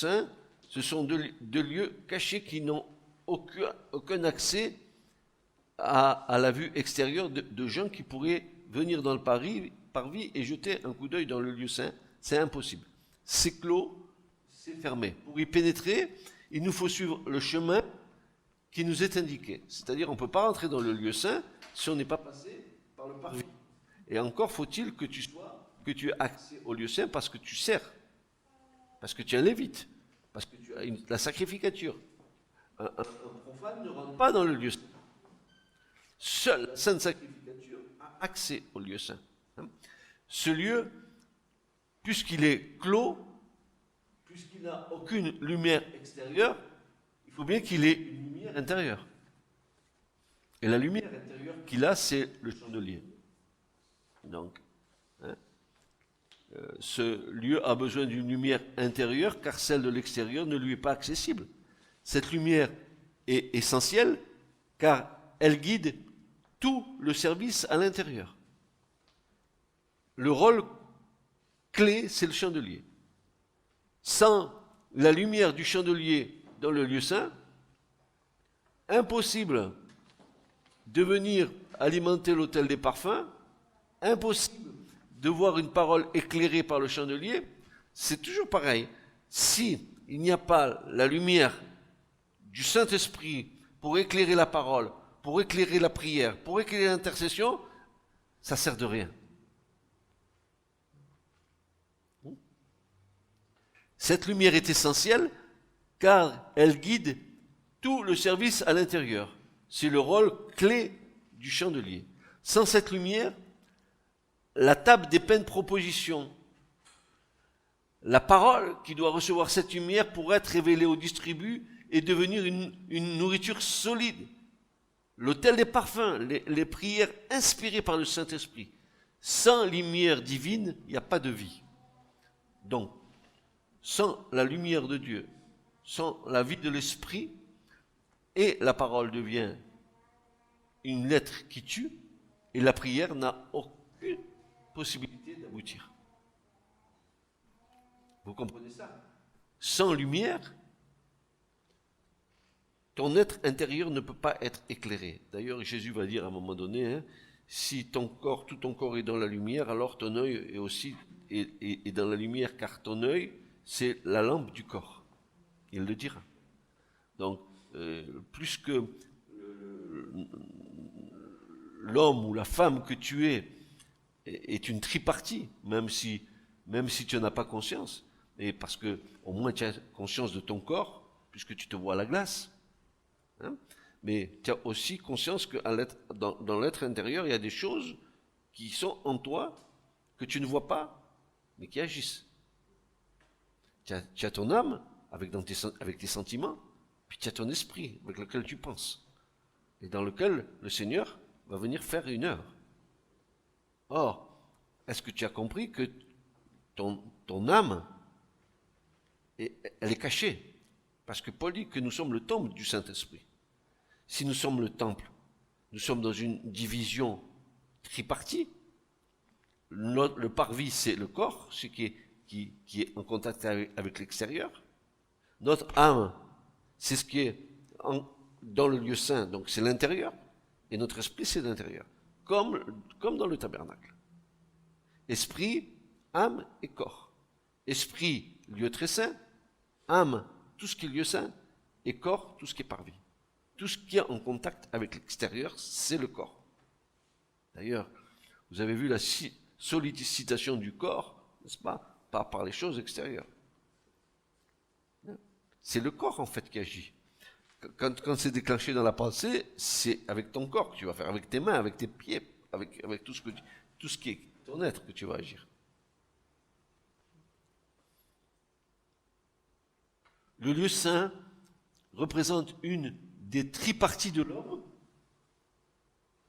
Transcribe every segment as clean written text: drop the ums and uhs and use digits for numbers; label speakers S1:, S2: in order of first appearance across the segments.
S1: saint, ce sont deux lieux cachés qui n'ont aucun accès à la vue extérieure de gens qui pourraient venir dans le parvis et jeter un coup d'œil dans le lieu saint. C'est impossible. C'est clos, c'est fermé. Pour y pénétrer, il nous faut suivre le chemin qui nous est indiqué. C'est-à-dire, on ne peut pas rentrer dans le lieu saint si on n'est pas passé par le parvis. Et encore faut-il que tu aies accès au lieu saint parce que tu sers, parce que tu es un lévite, parce que tu as la sacrificature. Un profane ne rentre pas dans le lieu saint. Seule la sainte sacrificature a accès au lieu saint. Ce lieu, puisqu'il est clos, puisqu'il n'a aucune lumière extérieure, il faut bien qu'il ait une lumière intérieure. Et la lumière intérieure qu'il a, c'est le chandelier. Donc, ce lieu a besoin d'une lumière intérieure, car celle de l'extérieur ne lui est pas accessible. Cette lumière est essentielle, car elle guide tout le service à l'intérieur. Le rôle clé, c'est le chandelier. Sans la lumière du chandelier dans le lieu saint, impossible de venir alimenter l'autel des parfums, impossible de voir une parole éclairée par le chandelier. C'est toujours pareil. Si il n'y a pas la lumière du Saint-Esprit pour éclairer la parole, pour éclairer la prière, pour éclairer l'intercession, ça ne sert de rien. Cette lumière est essentielle car elle guide tout le service à l'intérieur. C'est le rôle clé du chandelier. Sans cette lumière, la table des peines propositions, la parole qui doit recevoir cette lumière pour être révélée au distribu et devenir une nourriture solide. L'autel des parfums, les prières inspirées par le Saint-Esprit. Sans lumière divine, il n'y a pas de vie. Donc, sans la lumière de Dieu, sans la vie de l'Esprit, et la parole devient une lettre qui tue, et la prière n'a aucune possibilité d'aboutir. Vous comprenez ça? Sans lumière, ton être intérieur ne peut pas être éclairé. D'ailleurs, Jésus va dire à un moment donné, si tout ton corps est dans la lumière, alors ton œil est aussi est dans la lumière, car ton œil, c'est la lampe du corps. Il le dira. Donc, plus que l'homme ou la femme que tu es est une tripartie, même si tu n'en as pas conscience, et parce que au moins tu as conscience de ton corps, puisque tu te vois à la glace, mais tu as aussi conscience que dans l'être intérieur, il y a des choses qui sont en toi, que tu ne vois pas, mais qui agissent. Tu as ton âme avec tes sentiments, puis tu as ton esprit avec lequel tu penses, et dans lequel le Seigneur va venir faire une œuvre. Or, est-ce que tu as compris que ton âme, elle est cachée? Parce que Paul dit que nous sommes le temple du Saint-Esprit. Si nous sommes le temple, nous sommes dans une division tripartie. Le parvis, c'est le corps, ce qui est en contact avec l'extérieur. Notre âme, c'est ce qui est dans le lieu saint, donc c'est l'intérieur. Et notre esprit, c'est l'intérieur. Comme dans le tabernacle. Esprit, âme et corps. Esprit, lieu très saint. Âme, tout ce qui est lieu saint. Et corps, tout ce qui est parvis. Tout ce qui est en contact avec l'extérieur, c'est le corps. D'ailleurs, vous avez vu la sollicitation du corps, n'est-ce pas, par les choses extérieures. C'est le corps, en fait, qui agit. Quand c'est déclenché dans la pensée, c'est avec ton corps que tu vas faire, avec tes mains, avec tes pieds, avec tout ce qui est ton être que tu vas agir. Le lieu saint représente une des triparties de l'homme.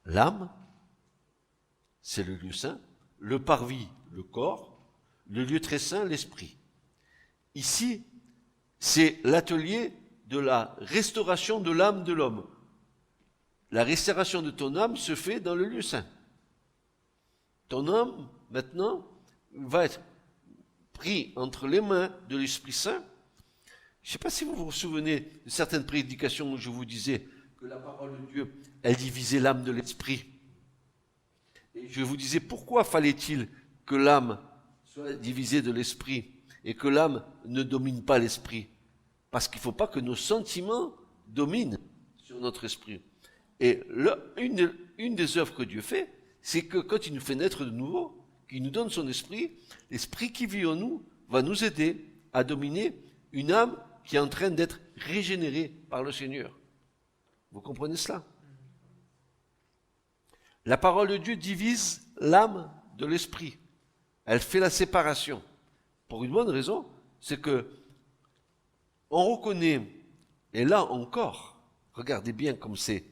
S1: L'âme, c'est le lieu saint. Le parvis, le corps. Le lieu très saint, l'esprit. Ici, c'est l'atelier de la restauration de l'âme de l'homme. La restauration de ton âme se fait dans le lieu saint. Ton âme, maintenant, va être pris entre les mains de l'Esprit Saint Je ne sais pas si vous vous souvenez de certaines prédications où je vous disais que la parole de Dieu, elle divisait l'âme de l'esprit. Et je vous disais, pourquoi fallait-il que l'âme soit divisée de l'esprit et que l'âme ne domine pas l'esprit? Parce qu'il ne faut pas que nos sentiments dominent sur notre esprit. Et une des œuvres que Dieu fait, c'est que quand il nous fait naître de nouveau, qu'il nous donne son esprit, l'esprit qui vit en nous va nous aider à dominer une âme qui est en train d'être régénérée par le Seigneur. Vous comprenez cela? La parole de Dieu divise l'âme de l'esprit. Elle fait la séparation. Pour une bonne raison, c'est que on reconnaît, et là encore, regardez bien comme c'est,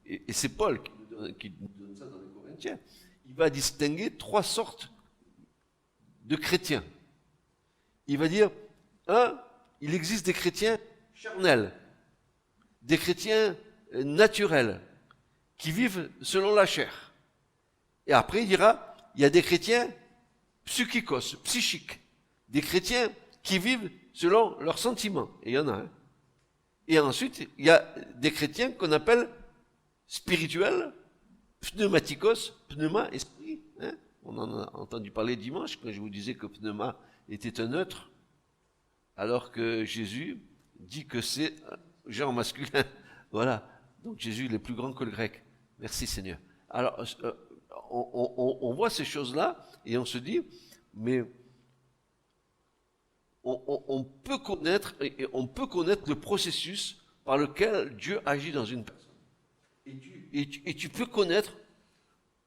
S1: et c'est Paul qui nous donne ça dans les Corinthiens, il va distinguer 3 sortes de chrétiens. Il va dire, il existe des chrétiens charnels, des chrétiens naturels, qui vivent selon la chair. Et après, il dira, il y a des chrétiens psychiques, des chrétiens qui vivent selon leurs sentiments. Et il y en a un. Et ensuite, il y a des chrétiens qu'on appelle spirituels, pneumatikos, pneuma, esprit. On en a entendu parler dimanche, quand je vous disais que pneuma était un neutre, alors que Jésus dit que c'est genre masculin. Voilà. Donc Jésus, il est plus grand que le grec. Merci Seigneur. Alors, on voit ces choses-là et on se dit, mais on peut connaître le processus par lequel Dieu agit dans une personne. Et tu peux connaître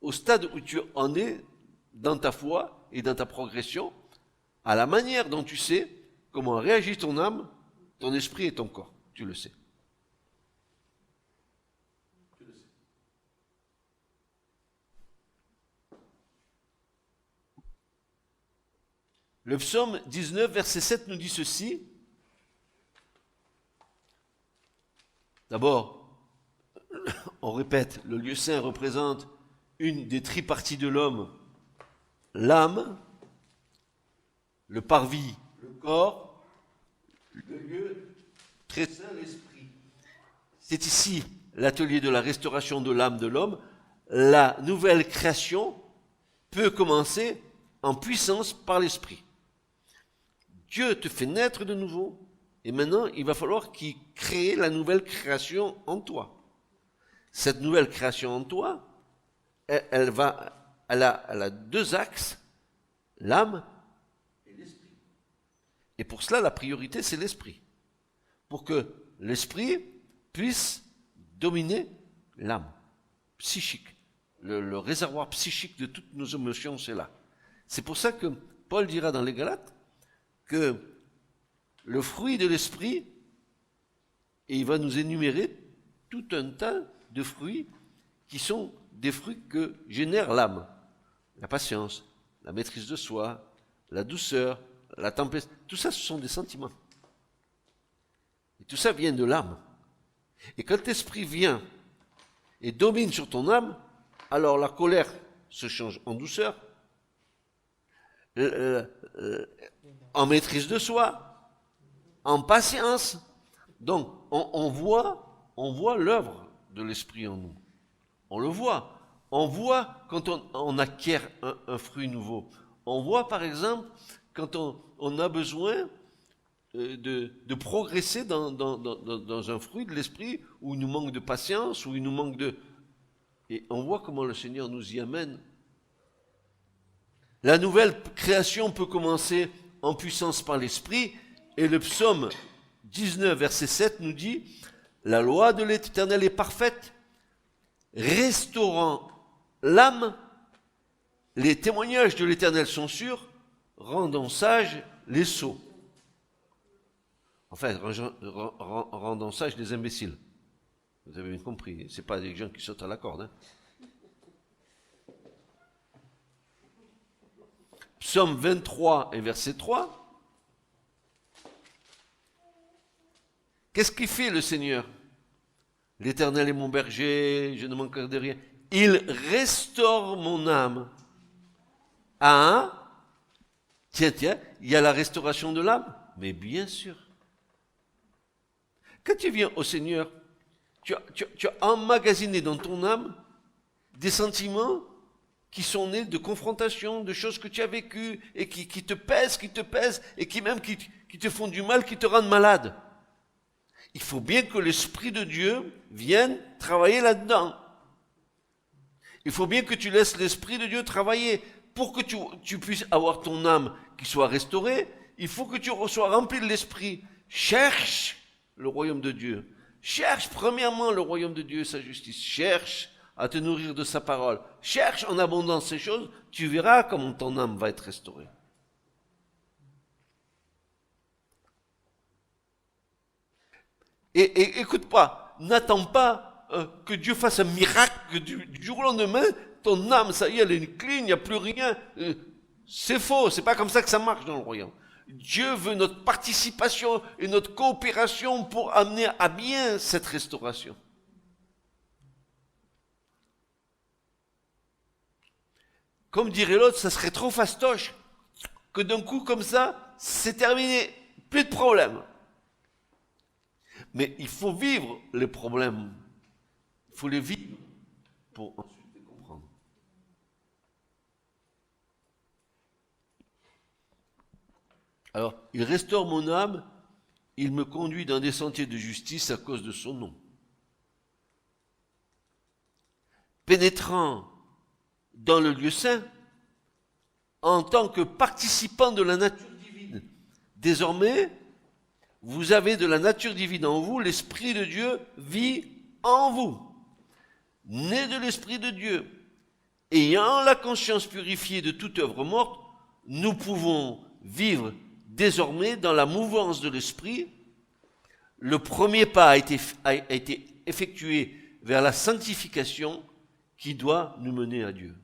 S1: au stade où tu en es dans ta foi et dans ta progression, à la manière dont tu sais comment réagit ton âme, ton esprit et ton corps. Tu le sais. Le psaume 19, verset 7 nous dit ceci. D'abord, on répète, le lieu saint représente une des triparties de l'homme, l'âme, le parvis, le corps, le lieu très saint, l'esprit. C'est ici l'atelier de la restauration de l'âme de l'homme. La nouvelle création peut commencer en puissance par l'esprit. Dieu te fait naître de nouveau, et maintenant il va falloir qu'il crée la nouvelle création en toi. Cette nouvelle création en toi, elle a 2 axes, l'âme et l'esprit. Et pour cela, la priorité, c'est l'esprit. Pour que l'esprit puisse dominer l'âme psychique. Le réservoir psychique de toutes nos émotions, c'est là. C'est pour ça que Paul dira dans les Galates que le fruit de l'esprit, et il va nous énumérer tout un tas de fruits qui sont des fruits que génère l'âme. La patience, la maîtrise de soi, la douceur, la tempête, tout ça, ce sont des sentiments. Et tout ça vient de l'âme. Et quand l'esprit vient et domine sur ton âme, alors la colère se change en douceur, en maîtrise de soi, en patience. Donc, on voit l'œuvre de l'esprit en nous. On le voit. On voit quand on acquiert un fruit nouveau. On voit, par exemple, quand on a besoin de progresser dans un fruit de l'esprit où il nous manque de patience, où il nous manque de... Et on voit comment le Seigneur nous y amène. La nouvelle création peut commencer en puissance par l'esprit, et le psaume 19, verset 7 nous dit « La loi de l'Éternel est parfaite, restaurant l'âme, les témoignages de l'Éternel sont sûrs, rendant sages les sots. » Enfin, rendant sages les imbéciles. Vous avez bien compris, ce n'est pas des gens qui sautent à la corde. Psaume 23 et verset 3. Qu'est-ce qu'il fait le Seigneur? L'Éternel est mon berger, je ne manquerai de rien. Il restaure mon âme. Ah, tiens, il y a la restauration de l'âme? Mais bien sûr. Quand tu viens au Seigneur, tu as emmagasiné dans ton âme des sentiments qui sont nés de confrontations, de choses que tu as vécues et qui te pèsent, et qui te font du mal, qui te rendent malade. Il faut bien que l'Esprit de Dieu vienne travailler là-dedans. Il faut bien que tu laisses l'Esprit de Dieu travailler. Pour que tu puisses avoir ton âme qui soit restaurée, il faut que tu sois rempli de l'Esprit. Cherche le royaume de Dieu. Cherche premièrement le royaume de Dieu et sa justice. Cherche à te nourrir de sa parole. Cherche en abondance ces choses, tu verras comment ton âme va être restaurée. Et écoute pas, n'attends pas que Dieu fasse un miracle, que du jour au lendemain, ton âme, ça y est, elle est clean, il n'y a plus rien. C'est faux, c'est pas comme ça que ça marche dans le royaume. Dieu veut notre participation et notre coopération pour amener à bien cette restauration. Comme dirait l'autre, ça serait trop fastoche que d'un coup comme ça, c'est terminé, plus de problème. Mais il faut vivre les problèmes. Il faut les vivre pour ensuite les comprendre. Alors, il restaure mon âme, il me conduit dans des sentiers de justice à cause de son nom. Pénétrant dans le lieu saint, en tant que participant de la nature divine. Désormais, vous avez de la nature divine en vous, l'Esprit de Dieu vit en vous. Né de l'Esprit de Dieu, ayant la conscience purifiée de toute œuvre morte, nous pouvons vivre désormais dans la mouvance de l'Esprit. Le premier pas a été effectué vers la sanctification qui doit nous mener à Dieu.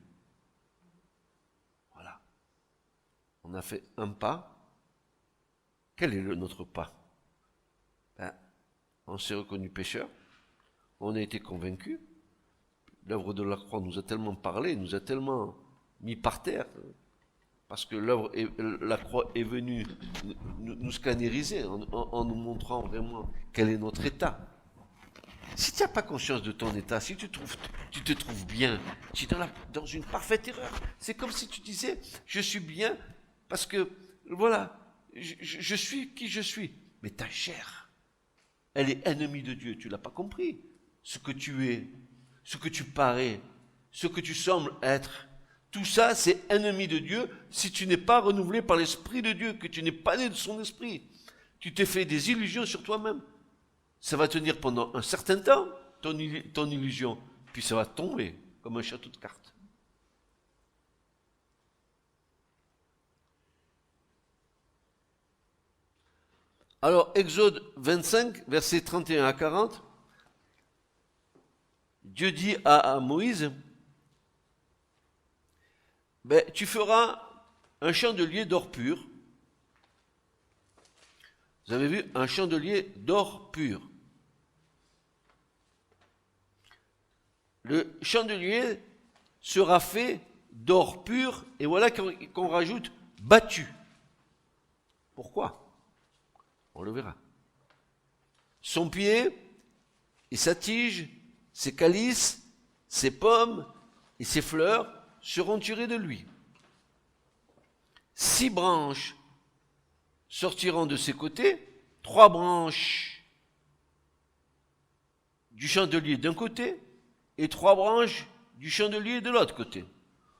S1: Voilà. On a fait un pas. Quel est notre pas? On s'est reconnu pécheur, on a été convaincu. L'œuvre de la croix nous a tellement parlé, nous a tellement mis par terre, parce que la croix est venue nous scanneriser en nous montrant vraiment quel est notre état. Si tu n'as pas conscience de ton état, si tu te trouves bien, tu es dans une parfaite erreur. C'est comme si tu disais, je suis bien parce que, voilà, je suis qui je suis. Mais ta chair, elle est ennemie de Dieu, tu ne l'as pas compris. Ce que tu es, ce que tu parais, ce que tu sembles être, tout ça c'est ennemi de Dieu si tu n'es pas renouvelé par l'Esprit de Dieu, que tu n'es pas né de son esprit. Tu t'es fait des illusions sur toi-même. Ça va tenir pendant un certain temps, ton illusion, puis ça va tomber comme un château de cartes. Alors, Exode 25, versets 31 à 40, Dieu dit à Moïse, tu feras un chandelier d'or pur. Vous avez vu, un chandelier d'or pur. Le chandelier sera fait d'or pur, et voilà qu'on rajoute battu. Pourquoi? On le verra. Son pied et sa tige, ses calices, ses pommes et ses fleurs seront tirés de lui. 6 branches sortiront de ses côtés, 3 branches du chandelier d'un côté et 3 branches du chandelier de l'autre côté.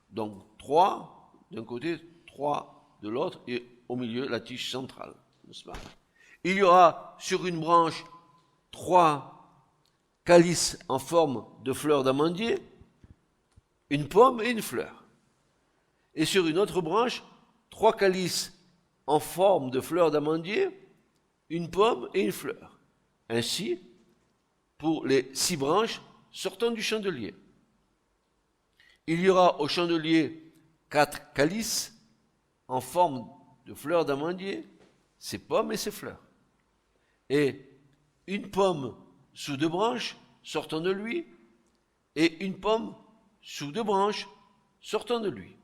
S1: Donc 3 d'un côté, 3 de l'autre et au milieu la tige centrale, n'est-ce pas? Il y aura sur une branche 3 calices en forme de fleurs d'amandier, une pomme et une fleur. Et sur une autre branche, 3 calices en forme de fleurs d'amandier, une pomme et une fleur. Ainsi, pour les 6 branches sortant du chandelier. Il y aura au chandelier 4 calices en forme de fleurs d'amandier, ses pommes et ses fleurs. Et une pomme sous 2 branches sortant de lui, et une pomme sous 2 branches sortant de lui.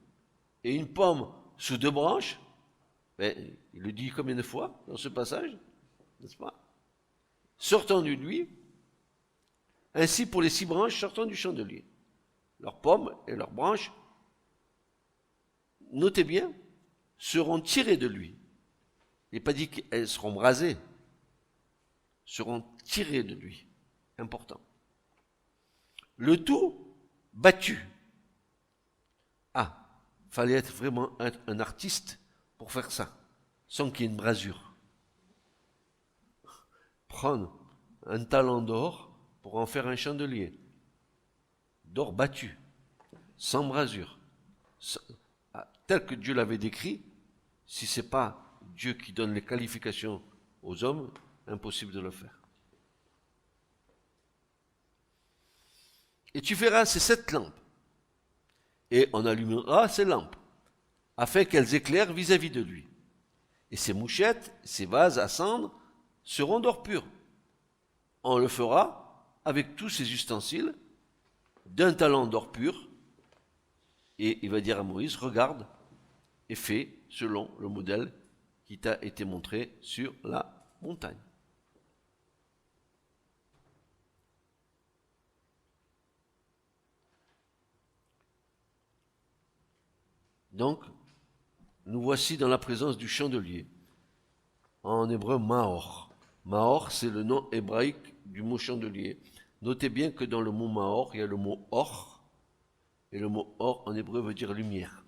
S1: Et une pomme sous 2 branches, il le dit combien de fois dans ce passage, n'est-ce pas? sortant de lui, ainsi pour les 6 branches sortant du chandelier. Leurs pommes et leurs branches, notez bien, seront tirées de lui. Il n'est pas dit qu'elles seront rasées, seront tirées de lui. Important. Le tout battu. Ah, fallait être vraiment un artiste pour faire ça, sans qu'il y ait une brasure. Prendre un talent d'or pour en faire un chandelier. D'or battu, sans brasure. Tel que Dieu l'avait décrit, si ce n'est pas Dieu qui donne les qualifications aux hommes, impossible de le faire. Et tu feras ces 7 lampes, et on allumera ces lampes, afin qu'elles éclairent vis-à-vis de lui. Et ces mouchettes, ces vases à cendre, seront d'or pur. On le fera avec tous ces ustensiles, d'un talent d'or pur, et il va dire à Moïse, regarde, et fais selon le modèle qui t'a été montré sur la montagne. Donc, nous voici dans la présence du chandelier, en hébreu Maor. Maor, c'est le nom hébraïque du mot chandelier. Notez bien que dans le mot Maor, il y a le mot or, et le mot or en hébreu veut dire lumière.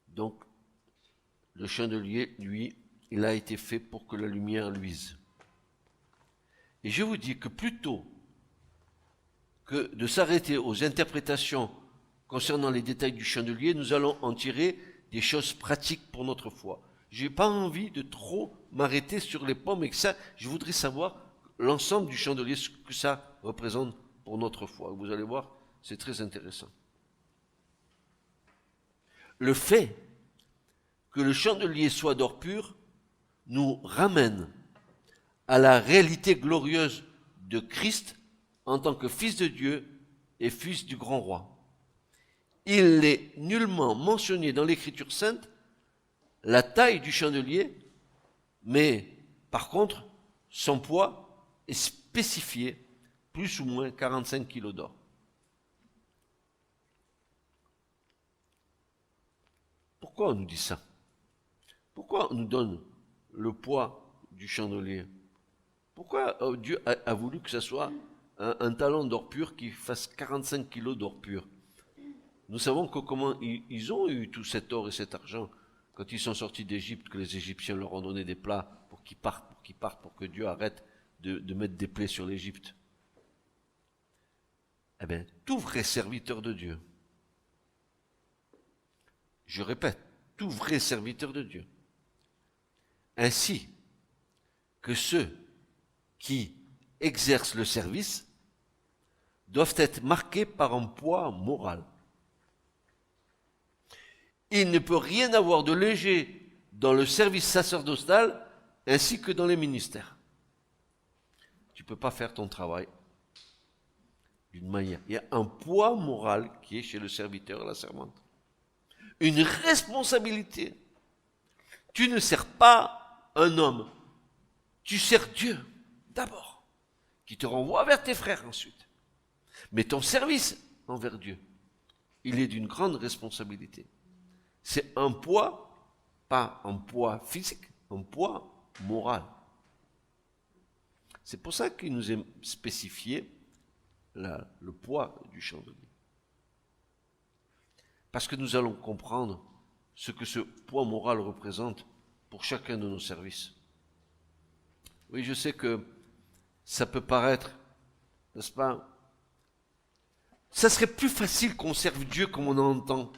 S1: Donc, le chandelier, lui, il a été fait pour que la lumière luise. Et je vous dis que plutôt que de s'arrêter aux interprétations concernant les détails du chandelier, nous allons en tirer des choses pratiques pour notre foi. Je n'ai pas envie de trop m'arrêter sur les pommes et que ça, je voudrais savoir l'ensemble du chandelier, ce que ça représente pour notre foi. Vous allez voir, c'est très intéressant. Le fait que le chandelier soit d'or pur nous ramène à la réalité glorieuse de Christ en tant que fils de Dieu et fils du grand roi. Il n'est nullement mentionné dans l'Écriture sainte la taille du chandelier, mais par contre, son poids est spécifié, plus ou moins 45 kilos d'or. Pourquoi on nous dit ça? Pourquoi on nous donne le poids du chandelier? Pourquoi Dieu a voulu que ce soit un talent d'or pur qui fasse 45 kilos d'or pur? Nous savons comment ils ont eu tout cet or et cet argent quand ils sont sortis d'Égypte, que les Égyptiens leur ont donné des plats pour qu'ils partent, pour que Dieu arrête de mettre des plaies sur l'Égypte. Eh bien, tout vrai serviteur de Dieu, je répète, tout vrai serviteur de Dieu, ainsi que ceux qui exercent le service, doivent être marqués par un poids moral. Il ne peut rien avoir de léger dans le service sacerdotal ainsi que dans les ministères. Tu ne peux pas faire ton travail d'une manière. Il y a un poids moral qui est chez le serviteur et la servante. Une responsabilité. Tu ne sers pas un homme. Tu sers Dieu d'abord, qui te renvoie vers tes frères ensuite. Mais ton service envers Dieu, il est d'une grande responsabilité. C'est un poids, pas un poids physique, un poids moral. C'est pour ça qu'il nous est spécifié le poids du chandelier. Parce que nous allons comprendre ce que ce poids moral représente pour chacun de nos services. Oui, je sais que ça peut paraître, n'est-ce pas? Ça serait plus facile qu'on serve Dieu comme on entend.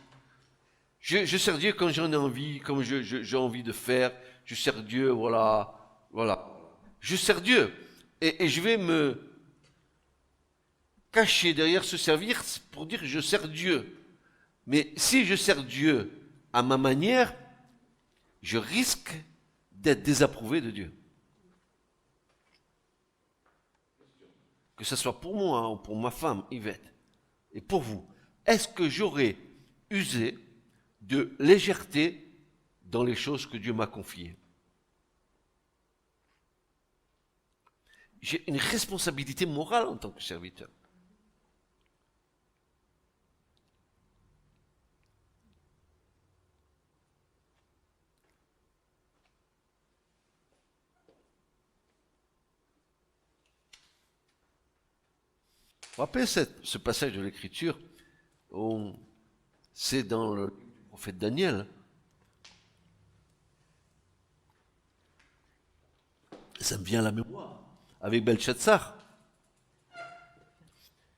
S1: Je sers Dieu quand j'en ai envie, comme j'ai envie de faire. Je sers Dieu, voilà. Je sers Dieu. Et je vais me cacher derrière ce service pour dire que je sers Dieu. Mais si je sers Dieu à ma manière, je risque d'être désapprouvé de Dieu. Que ce soit pour moi ou pour ma femme, Yvette, et pour vous, est-ce que j'aurais usé de légèreté dans les choses que Dieu m'a confiées? j'ai une responsabilité morale en tant que serviteur. Vous vous rappelez ce passage de l'Écriture où c'est dans le prophète Daniel. Ça me vient à la mémoire. Avec Belshazzar,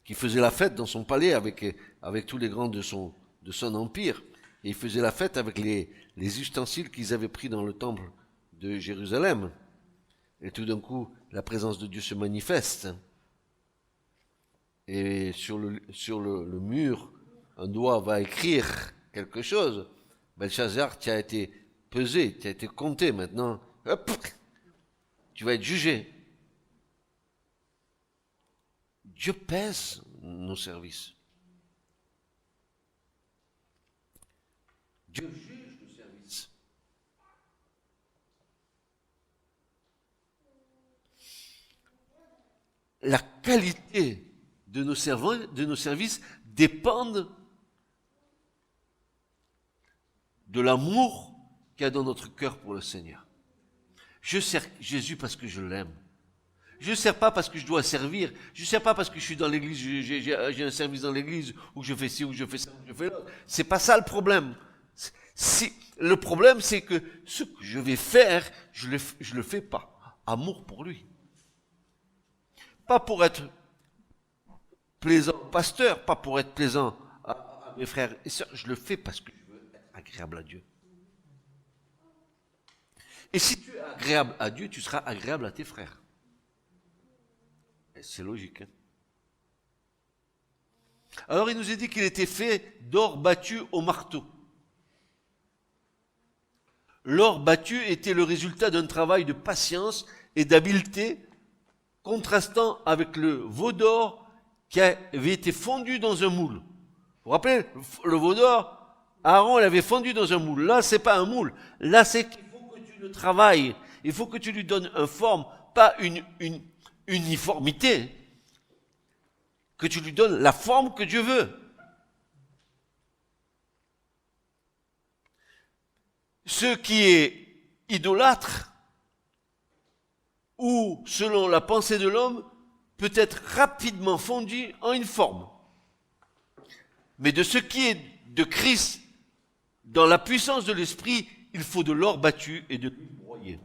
S1: qui faisait la fête dans son palais avec tous les grands de son empire. Et il faisait la fête avec les ustensiles qu'ils avaient pris dans le temple de Jérusalem. Et tout d'un coup, la présence de Dieu se manifeste. Et sur le mur, un doigt va écrire quelque chose. Belshazzar, tu as été pesé, tu as été compté. Maintenant, hop, tu vas être jugé. Dieu pèse nos services. Dieu juge nos services. La qualité de nos services dépendent de l'amour qu'il y a dans notre cœur pour le Seigneur. Je sers Jésus parce que je l'aime. Je ne sers pas parce que je dois servir. Je ne sers pas parce que je suis dans l'église, j'ai un service dans l'église, où je fais ci, où je fais ça, où je fais l'autre. C'est pas ça le problème. Le problème, c'est que ce que je vais faire, je le fais pas. Amour pour lui. Pas pour être plaisant au pasteur, pas pour être plaisant à mes frères et sœurs. Je le fais parce que je veux être agréable à Dieu. Et si tu es agréable à Dieu, tu seras agréable à tes frères. C'est logique. Hein. Alors il nous est dit qu'il était fait d'or battu au marteau. L'or battu était le résultat d'un travail de patience et d'habileté contrastant avec le veau d'or qui avait été fondu dans un moule. Vous vous rappelez, le veau d'or, Aaron l'avait fondu dans un moule. Là, c'est pas un moule. Là, c'est qu'il faut que tu le travailles. Il faut que tu lui donnes une forme, pas une uniformité. Que tu lui donnes la forme que Dieu veut. Ce qui est idolâtre, ou selon la pensée de l'homme, peut être rapidement fondu en une forme. Mais de ce qui est de Christ, dans la puissance de l'esprit, il faut de l'or battu et de l'huile broyée.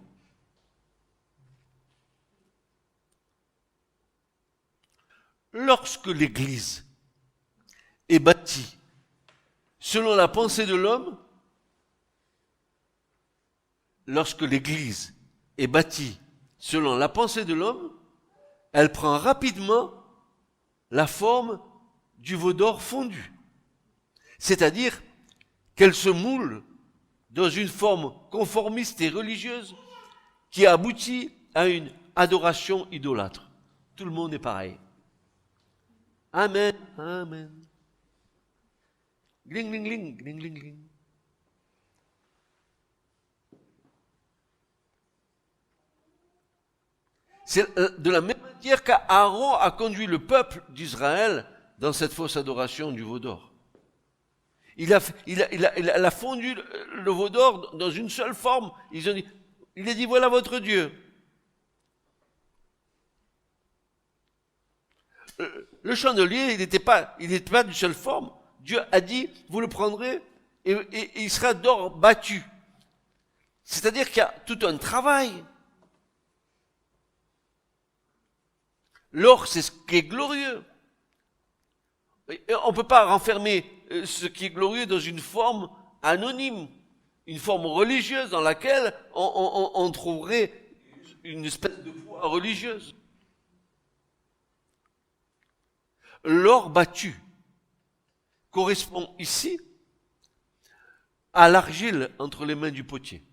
S1: Lorsque l'Église est bâtie selon la pensée de l'homme, lorsque l'Église est bâtie selon la pensée de l'homme, elle prend rapidement la forme du veau d'or fondu. C'est-à-dire qu'elle se moule dans une forme conformiste et religieuse qui aboutit à une adoration idolâtre. Tout le monde est pareil. Amen, amen. Gling, gling, gling, gling, gling, gling. C'est de la même manière qu'Aaron a conduit le peuple d'Israël dans cette fausse adoration du veau d'or. Il a fondu le veau d'or dans une seule forme. Il a dit, voilà votre Dieu. Le chandelier, il n'était pas d'une seule forme. Dieu a dit, vous le prendrez et il sera d'or battu. C'est-à-dire qu'il y a tout un travail. L'or, c'est ce qui est glorieux. Et on ne peut pas renfermer ce qui est glorieux dans une forme anonyme, une forme religieuse dans laquelle on trouverait une espèce de foi religieuse. L'or battu correspond ici à l'argile entre les mains du potier.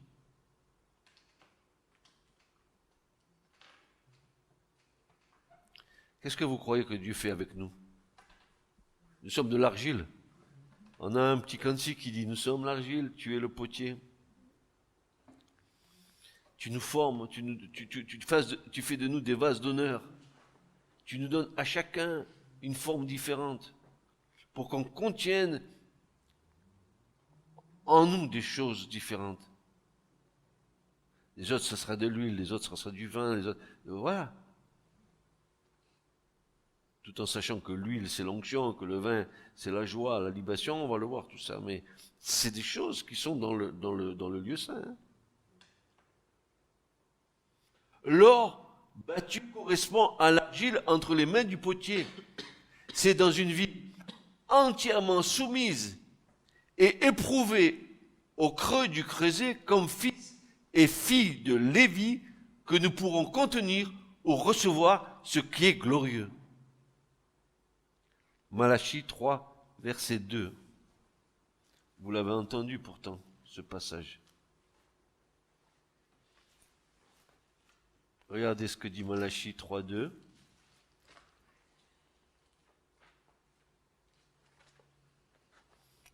S1: Qu'est-ce que vous croyez que Dieu fait avec nous? Nous sommes de l'argile. On a un petit cantique qui dit, nous sommes l'argile, tu es le potier. Tu nous formes, tu fais de nous des vases d'honneur. Tu nous donnes à chacun une forme différente pour qu'on contienne en nous des choses différentes. Les autres, ce sera de l'huile, les autres, ce sera du vin, les autres... Voilà. Tout en sachant que l'huile, c'est l'onction, que le vin, c'est la joie, la libation, on va le voir tout ça. Mais c'est des choses qui sont dans le lieu saint. Hein. L'or battu correspond à l'argile entre les mains du potier. C'est dans une vie entièrement soumise et éprouvée au creux du creuset comme fils et filles de Lévi que nous pourrons contenir ou recevoir ce qui est glorieux. Malachie 3, verset 2. Vous l'avez entendu pourtant, ce passage. Regardez ce que dit Malachie 3, 2.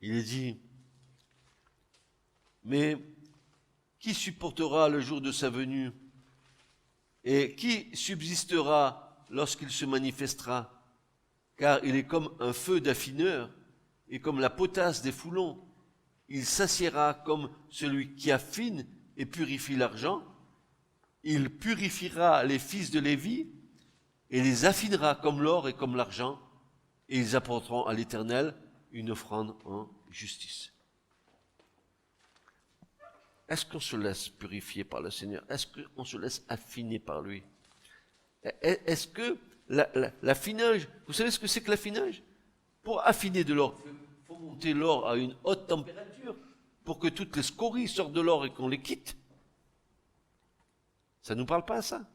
S1: Il est dit, mais qui supportera le jour de sa venue et qui subsistera lorsqu'il se manifestera? Car il est comme un feu d'affineur et comme la potasse des foulons. Il s'assiera comme celui qui affine et purifie l'argent. Il purifiera les fils de Lévi et les affinera comme l'or et comme l'argent, et ils apporteront à l'Éternel une offrande en justice. Est-ce qu'on se laisse purifier par le Seigneur? Est-ce qu'on se laisse affiner par lui? Est-ce que l'affinage, vous savez ce que c'est que l'affinage? Pour affiner de l'or, il faut monter l'or à une haute température pour que toutes les scories sortent de l'or et qu'on les quitte. Ça ne nous parle pas à ça?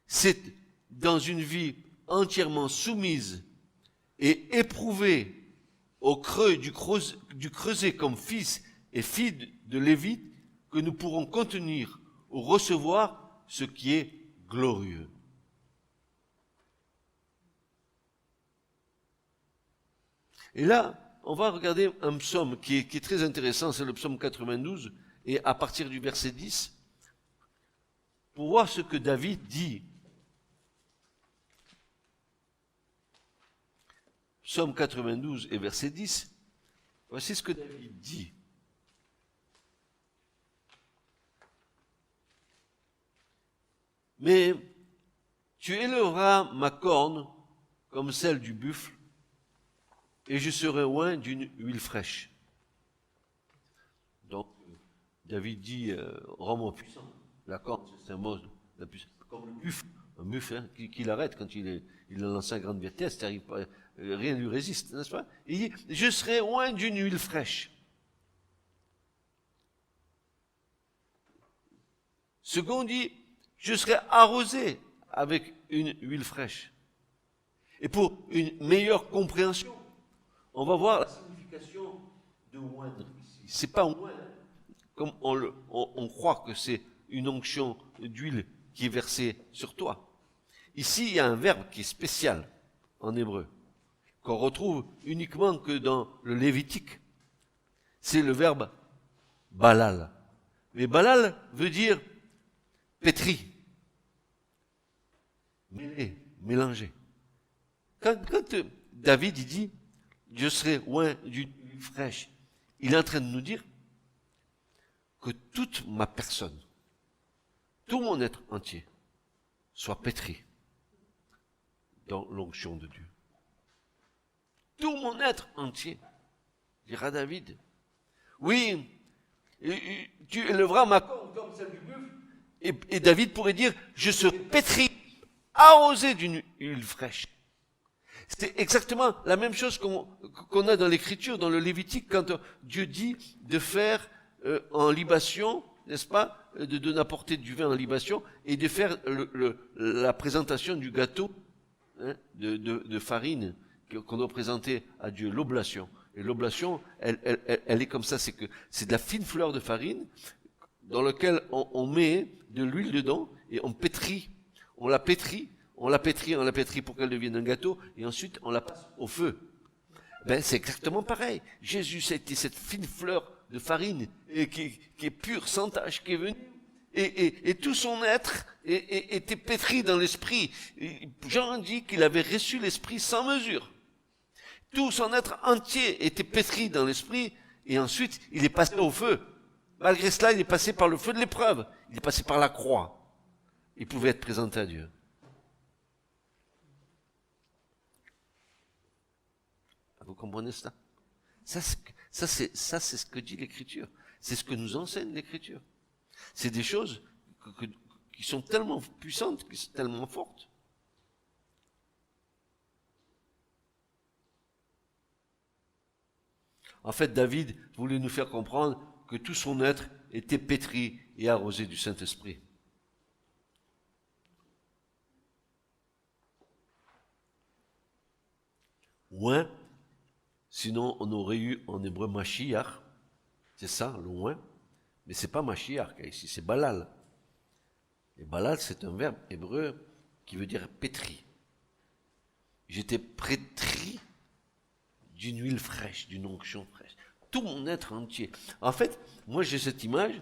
S1: C'est dans une vie entièrement soumise et éprouvée au creux du creuset comme fils et filles de Lévi que nous pourrons contenir ou recevoir ce qui est glorieux. Et là, on va regarder un psaume qui est très intéressant, c'est le psaume 92, et à partir du verset 10, pour voir ce que David dit. Psaume 92 et verset 10, voici ce que David dit. Mais tu élèveras ma corne comme celle du buffle, et je serai oint d'une huile fraîche. Donc, David dit, rends-moi puissant. La corne, c'est un mot de la puissance. Comme le buffle, un buffle hein, qui l'arrête quand il est lancé à grande vitesse, rien ne lui résiste, n'est-ce pas? Il dit, je serai oint d'une huile fraîche. Second dit, je serai arrosé avec une huile fraîche. Et pour une meilleure compréhension, on va voir la signification de oindre. C'est pas oindre comme on croit que c'est une onction d'huile qui est versée sur toi. Ici, il y a un verbe qui est spécial en hébreu, qu'on retrouve uniquement que dans le Lévitique. C'est le verbe balal. Mais balal veut dire pétri, mêlé, mélangé. Quand David il dit je serai oint d'une huile fraîche, il est en train de nous dire que toute ma personne, tout mon être entier, soit pétri dans l'onction de Dieu. Tout mon être entier, dira David. Oui, tu élèveras ma corne comme celle du buffle, et David pourrait dire, je serai pétri, arrosé d'une huile fraîche. C'est exactement la même chose qu'on a dans l'Écriture, dans le Lévitique, quand Dieu dit de faire en libation, n'est-ce pas, d'apporter du vin en libation et de faire la présentation du gâteau hein, de farine qu'on doit présenter à Dieu, l'oblation. Et l'oblation, elle est comme ça, c'est de la fine fleur de farine dans laquelle on met de l'huile dedans et on pétrit, on la pétrit pour qu'elle devienne un gâteau, et ensuite on la passe au feu. Ben, c'est exactement pareil. Jésus, c'était cette fine fleur de farine et qui est pure, sans tache, qui est venue. Et tout son être était pétri dans l'esprit. Jean dit qu'il avait reçu l'esprit sans mesure. Tout son être entier était pétri dans l'esprit, et ensuite il est passé au feu. Malgré cela, il est passé par le feu de l'épreuve. Il est passé par la croix. Il pouvait être présenté à Dieu. Vous comprenez cela? Ça, c'est ce que dit l'Écriture. C'est ce que nous enseigne l'Écriture. C'est des choses qui sont tellement puissantes, qui sont tellement fortes. En fait, David voulait nous faire comprendre que tout son être était pétri et arrosé du Saint-Esprit. Loin, sinon on aurait eu en hébreu Mashiach, c'est ça, loin, mais c'est pas Mashiach ici, c'est Balal. Et Balal, c'est un verbe hébreu qui veut dire pétri. J'étais pétri d'une huile fraîche, d'une onction fraîche. Tout mon être entier. En fait, moi j'ai cette image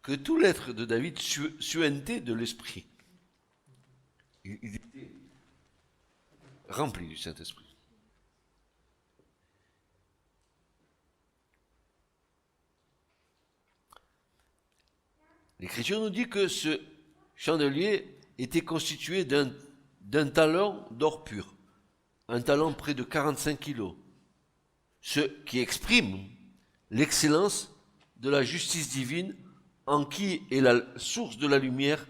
S1: que tout l'être de David suintait de l'esprit. Il était rempli du Saint-Esprit. L'Écriture nous dit que ce chandelier était constitué d'un talent d'or pur, un talent près de 45 kilos, ce qui exprime l'excellence de la justice divine en qui est la source de la lumière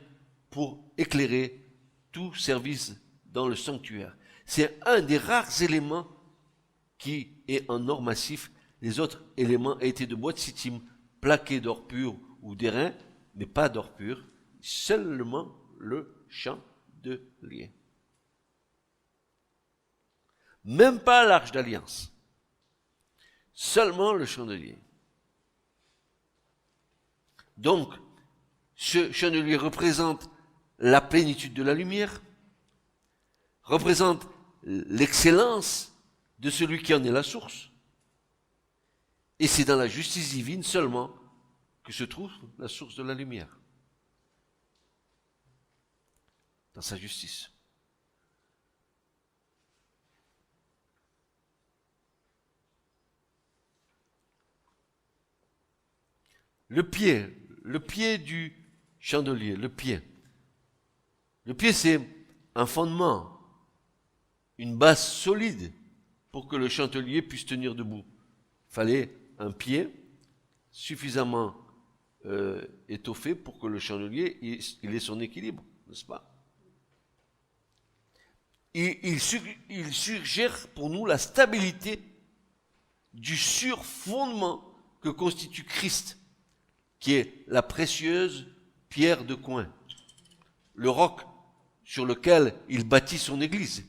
S1: pour éclairer tout service dans le sanctuaire. C'est un des rares éléments qui est en or massif. Les autres éléments étaient de bois de sittim, plaqués d'or pur ou d'airain, mais pas d'or pur, seulement le chandelier. Même pas l'arche d'alliance, seulement le chandelier. Donc, ce chandelier représente la plénitude de la lumière, représente l'excellence de celui qui en est la source, et c'est dans la justice divine seulement que se trouve la source de la lumière, dans sa justice. Le pied du chandelier, le pied. Le pied, c'est un fondement, une base solide pour que le chandelier puisse tenir debout. Il fallait un pied suffisamment étoffé pour que le chandelier il ait son équilibre, n'est-ce pas? Il suggère pour nous la stabilité du surfondement que constitue Christ, qui est la précieuse pierre de coin, le roc sur lequel il bâtit son église.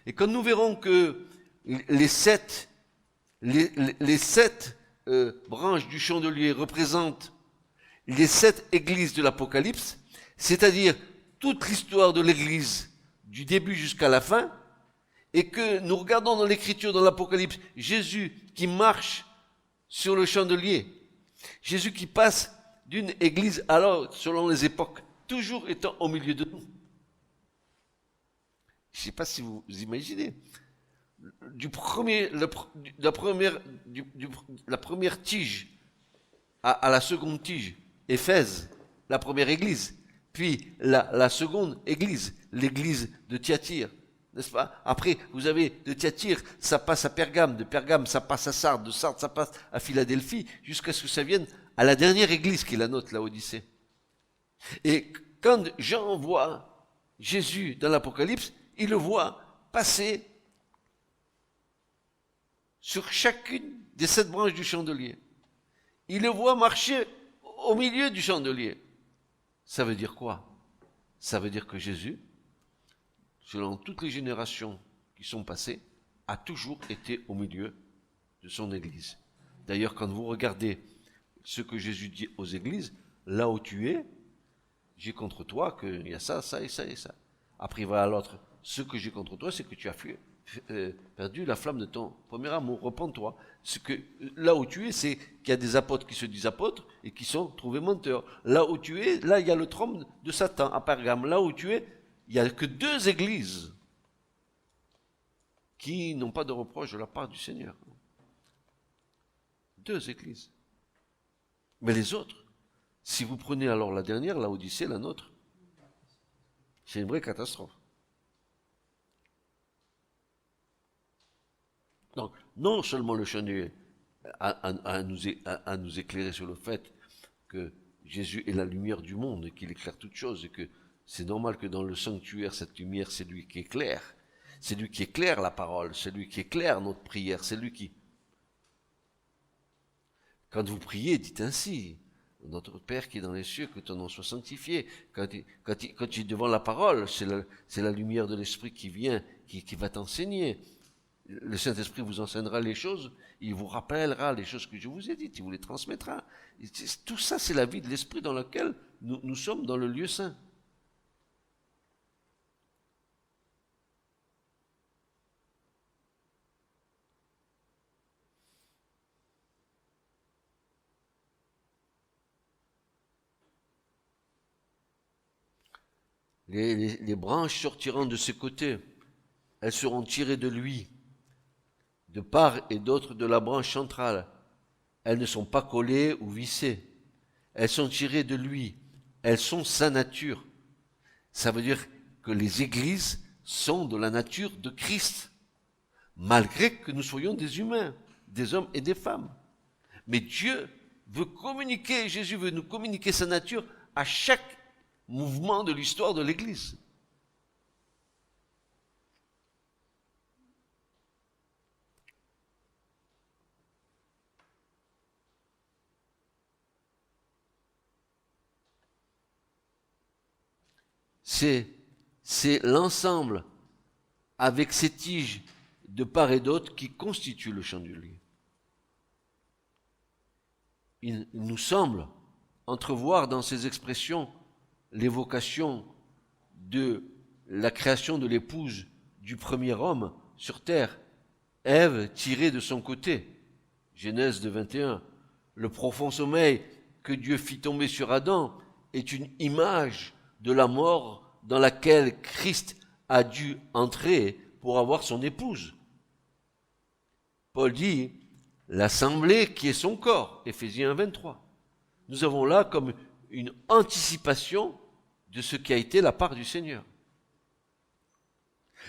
S1: Et quand nous verrons que les sept branches du chandelier représentent les 7 églises de l'Apocalypse, c'est-à-dire toute l'histoire de l'église du début jusqu'à la fin, et que nous regardons dans l'écriture, dans l'Apocalypse, Jésus qui marche sur le chandelier, Jésus qui passe d'une église à l'autre selon les époques, toujours étant au milieu de nous. Je ne sais pas si vous imaginez, la première tige à la seconde tige, Éphèse, la première église, puis la seconde église, l'église de Thyatire, n'est-ce pas? Après, vous avez de Thyatire, ça passe à Pergame, de Pergame, ça passe à Sardes, de Sardes, ça passe à Philadelphie, jusqu'à ce que ça vienne à la dernière église qui est la nôtre, la Odyssée. Et quand Jean voit Jésus dans l'Apocalypse, il le voit passer sur chacune des 7 branches du chandelier. Il le voit marcher au milieu du chandelier. Ça veut dire quoi? Ça veut dire que Jésus, selon toutes les générations qui sont passées, a toujours été au milieu de son église. D'ailleurs, quand vous regardez ce que Jésus dit aux églises, là où tu es, j'ai contre toi qu'il y a ça, ça et ça et ça. Après, il va à l'autre. Ce que j'ai contre toi, c'est que tu as fait perdu la flamme de ton premier amour. Repends-toi. Là où tu es, c'est qu'il y a des apôtres qui se disent apôtres et qui sont trouvés menteurs. Là où tu es, là il y a le trône de Satan à Pergame. Là où tu es, il n'y a que 2 églises qui n'ont pas de reproche de la part du Seigneur. 2 églises. Mais les autres, si vous prenez alors la dernière, la Odyssée, la nôtre, c'est une vraie catastrophe. Donc, non seulement le chandelier à nous éclairer sur le fait que Jésus est la lumière du monde et qu'il éclaire toutes choses et que c'est normal que dans le sanctuaire, cette lumière, c'est lui qui éclaire. C'est lui qui éclaire la parole, c'est lui qui éclaire notre prière, c'est lui qui... Quand vous priez, dites ainsi, notre Père qui est dans les cieux, que ton nom soit sanctifié. Quand tu es devant la parole, c'est la lumière de l'Esprit qui vient, qui va t'enseigner. Le Saint-Esprit vous enseignera les choses, il vous rappellera les choses que je vous ai dites, il vous les transmettra. Tout ça, c'est la vie de l'Esprit dans laquelle nous sommes dans le lieu saint. Les branches sortiront de ses côtés, elles seront tirées de lui, de part et d'autre de la branche centrale. Elles ne sont pas collées ou vissées, elles sont tirées de lui, elles sont sa nature. Ça veut dire que les églises sont de la nature de Christ, malgré que nous soyons des humains, des hommes et des femmes. Mais Dieu veut communiquer, Jésus veut nous communiquer sa nature à chaque mouvement de l'histoire de l'Église. C'est l'ensemble avec ses tiges de part et d'autre qui constitue le chandelier. Il nous semble entrevoir dans ces expressions l'évocation de la création de l'épouse du premier homme sur terre, Ève tirée de son côté. Genèse 21. Le profond sommeil que Dieu fit tomber sur Adam est une image de la mort dans laquelle Christ a dû entrer pour avoir son épouse. Paul dit l'assemblée qui est son corps, Éphésiens 23. Nous avons là comme une anticipation de ce qui a été la part du Seigneur.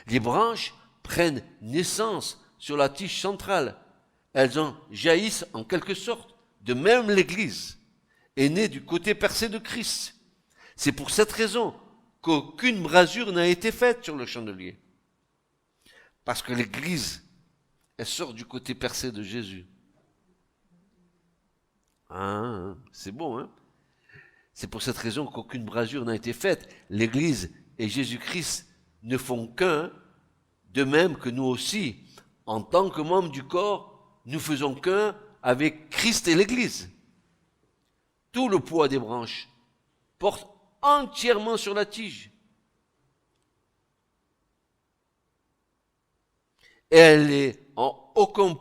S1: Les branches prennent naissance sur la tige centrale. Elles en jaillissent en quelque sorte. De même, l'Église est née du côté percé de Christ. C'est pour cette raison qu'aucune brasure n'a été faite sur le chandelier. Parce que l'Église, elle sort du côté percé de Jésus. Ah, c'est bon, hein? C'est pour cette raison qu'aucune brasure n'a été faite. L'Église et Jésus-Christ ne font qu'un, de même que nous aussi, en tant que membres du corps, nous faisons qu'un avec Christ et l'Église. Tout le poids des branches porte entièrement sur la tige. Et elle est en aucun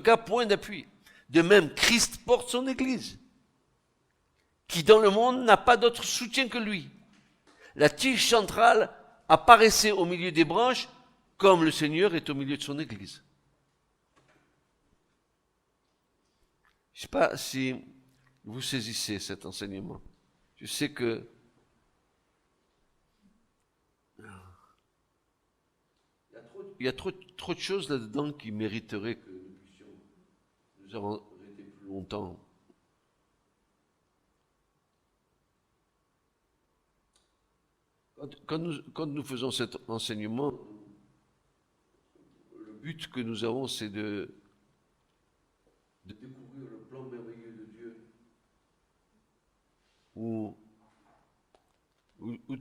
S1: cas point d'appui. De même, Christ porte son Église, qui dans le monde n'a pas d'autre soutien que lui. La tige centrale apparaissait au milieu des branches, comme le Seigneur est au milieu de son Église. Je ne sais pas si vous saisissez cet enseignement. Je sais que il y a trop de choses là-dedans qui mériteraient que nous puissions nous arrêter plus longtemps. Quand nous faisons cet enseignement, le but que nous avons, c'est de découvrir le plan merveilleux de Dieu, où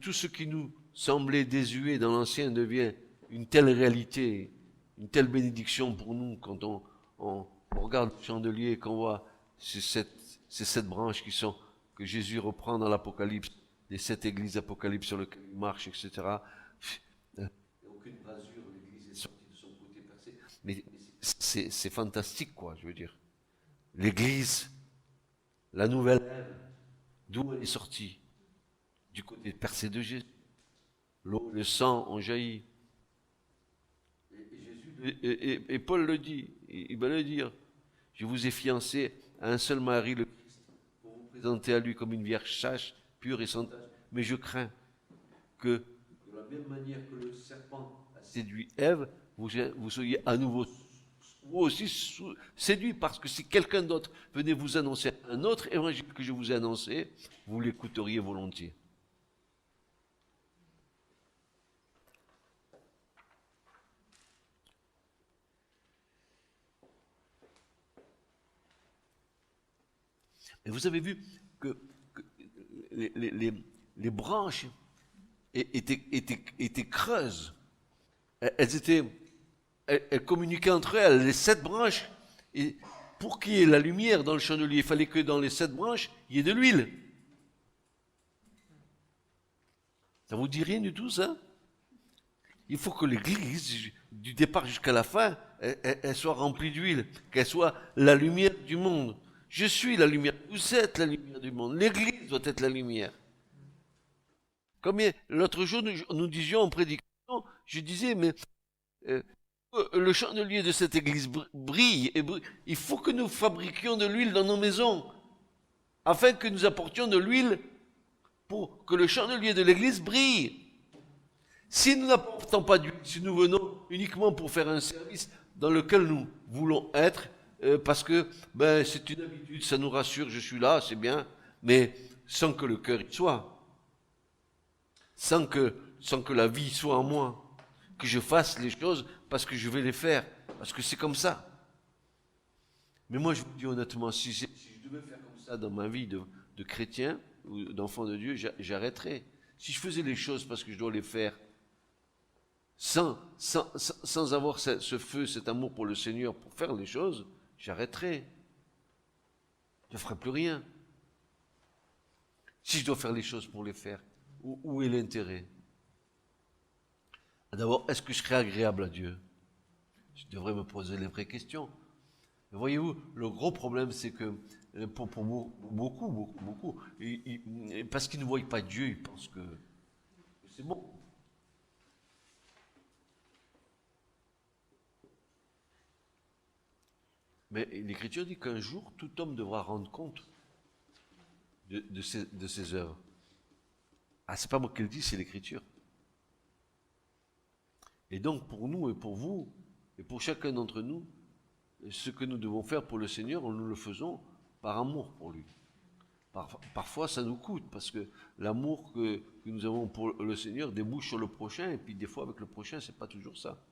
S1: tout ce qui nous semblait désuet dans l'ancien devient une telle réalité, une telle bénédiction pour nous quand on regarde le chandelier et qu'on voit ces 7 branches que Jésus reprend dans l'Apocalypse, les 7 églises d'Apocalypse sur lesquelles il marche, etc. Il n'y a aucune brasure, l'église Mais c'est fantastique, quoi, je veux dire. L'Église, la nouvelle ère, d'où elle est sortie? Du côté percé de Jésus. L'eau, le sang ont jailli. Et Paul le dit, il va le dire. Je vous ai fiancé à un seul mari, le Christ, pour vous présenter à lui comme une vierge sage, pure et sans tache. Mais je crains que, de la même manière que le serpent a séduit Ève, vous soyez à nouveau vous aussi séduits, parce que si quelqu'un d'autre venait vous annoncer un autre évangile que je vous ai annoncé, vous l'écouteriez volontiers. Et vous avez vu que les branches étaient creuses. Elles communiquaient entre elles, les 7 branches. Et pour qu'il y ait la lumière dans le chandelier, il fallait que dans les 7 branches, il y ait de l'huile. Ça vous dit rien du tout, ça? Il faut que l'église, du départ jusqu'à la fin, elle soit remplie d'huile, qu'elle soit la lumière du monde. Je suis la lumière, vous êtes la lumière du monde. L'église doit être la lumière. Comme l'autre jour, nous disions en prédication, je disais, mais le chandelier de cette église brille, il faut que nous fabriquions de l'huile dans nos maisons, afin que nous apportions de l'huile pour que le chandelier de l'église brille. Si nous n'apportons pas d'huile, si nous venons uniquement pour faire un service dans lequel nous voulons être, parce que c'est une habitude, ça nous rassure, je suis là, c'est bien, mais sans que le cœur y soit, sans que la vie soit en moi, que je fasse les choses parce que je vais les faire, parce que c'est comme ça. Mais moi je vous dis honnêtement, si je devais faire comme ça dans ma vie de chrétien ou d'enfant de Dieu, j'arrêterais. Si je faisais les choses parce que je dois les faire, sans avoir ce feu, cet amour pour le Seigneur, pour faire les choses, j'arrêterai. Je ne ferai plus rien. Si je dois faire les choses pour les faire, où est l'intérêt? D'abord, est-ce que je serai agréable à Dieu? Je devrais me poser les vraies questions. Mais voyez-vous, le gros problème, c'est que pour beaucoup, parce qu'ils ne voient pas Dieu, ils pensent que c'est bon. Mais l'Écriture dit qu'un jour, tout homme devra rendre compte de ses œuvres. Ah, c'est pas moi qui le dis, c'est l'Écriture. Et donc, pour nous et pour vous, et pour chacun d'entre nous, ce que nous devons faire pour le Seigneur, nous le faisons par amour pour lui. Parfois, ça nous coûte, parce que l'amour que nous avons pour le Seigneur débouche sur le prochain, et puis des fois, avec le prochain, c'est pas toujours ça.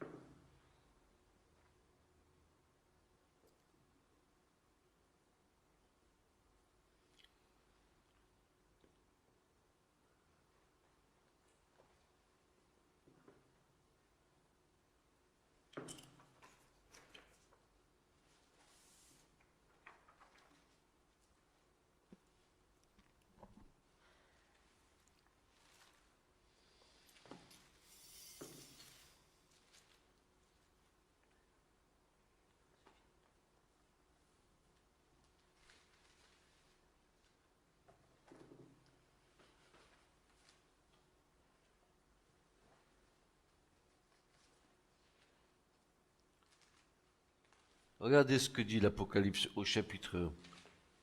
S1: Regardez ce que dit l'Apocalypse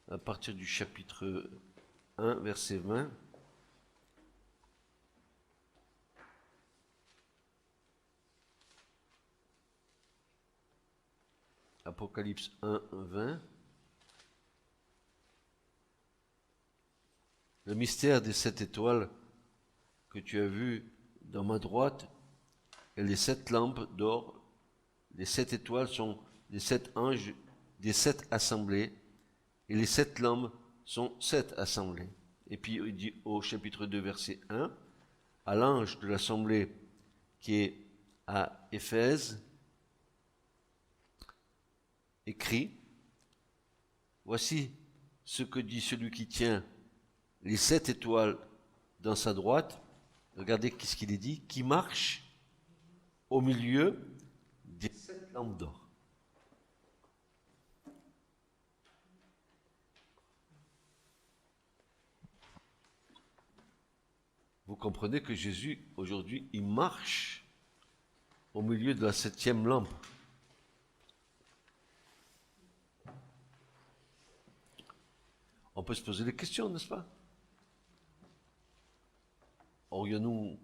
S1: à partir du chapitre 1, verset 20. Apocalypse 1, 20. Le mystère des 7 étoiles que tu as vu dans ma droite et les 7 lampes d'or. Les 7 étoiles sont les 7 anges des 7 assemblées, et les 7 lampes sont 7 assemblées. Et puis il dit au chapitre 2, verset 1, à l'ange de l'assemblée qui est à Éphèse, écrit, voici ce que dit celui qui tient les 7 étoiles dans sa droite, regardez ce qu'il est dit, qui marche au milieu des 7 lampes d'or. vous comprenez que Jésus, aujourd'hui, il marche au milieu de la 7e lampe. On peut se poser des questions, n'est-ce pas? Aurions-nous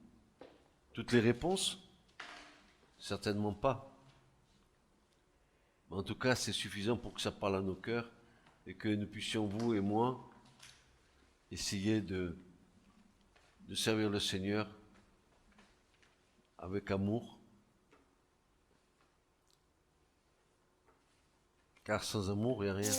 S1: toutes les réponses? Certainement pas. Mais en tout cas, c'est suffisant pour que ça parle à nos cœurs et que nous puissions, vous et moi, essayer de servir le Seigneur avec amour. Car sans amour, il n'y a rien.